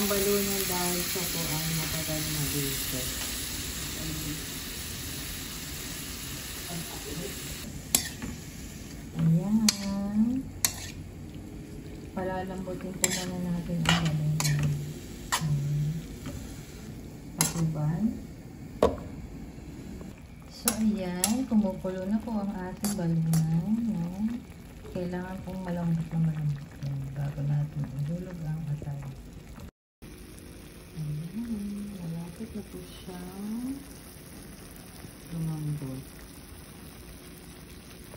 ang balunan dahil siya po ang matagal na dito. Ayan. Palalambutin po muna natin ang balunan. Patuban. So, ayan. Kumukulo na po ang ating balunan. Ayan. Kailangan pong malambot na malambot yan bago natin ihulog ang atay. Ayan. Malapit na po siya lumambot.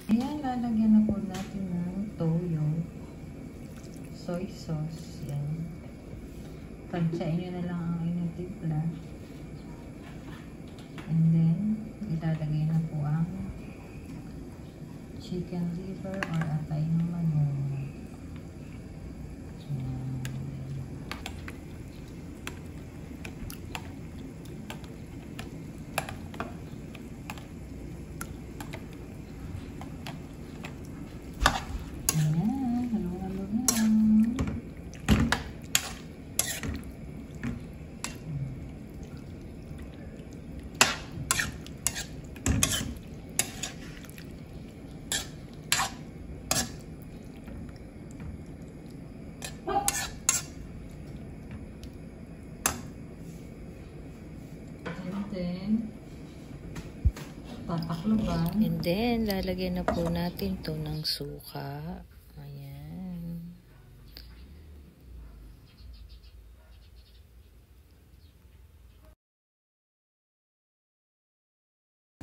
Ayan. Lalagyan na po natin ng toyo. Soy sauce. Yan. Tansyain nyo na lang ang inyong timpla. And then, ilalagay na po ang chicken liver or atay ng manok. Yan. Tatakloban. And then, lalagyan na po natin to ng suka. Ayan.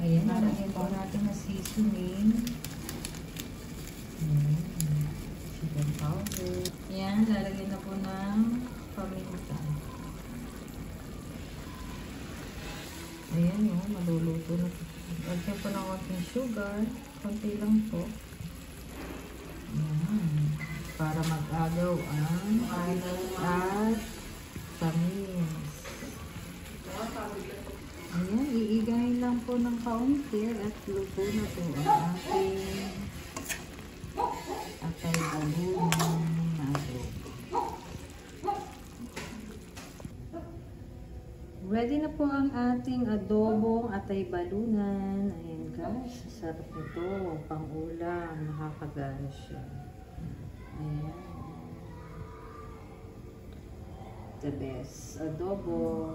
Ayan, lalagyan po natin na seasoning. Chicken powder. Ayan, lalagyan na po ng paminta. Ayan yun, maluluto na po. Lagyan po ng konting sugar. Konti lang po. Ayan. Para mag-agaw ang at tamis. Ayan, iigayin lang po ng kaunti at luto na po ang ating atay balunan na adobo. Ready na po ang ating adobong atay balunan. Ayan guys, sarap nito. Pang-ulam, nakakagana siya. Ayan. The best adobo.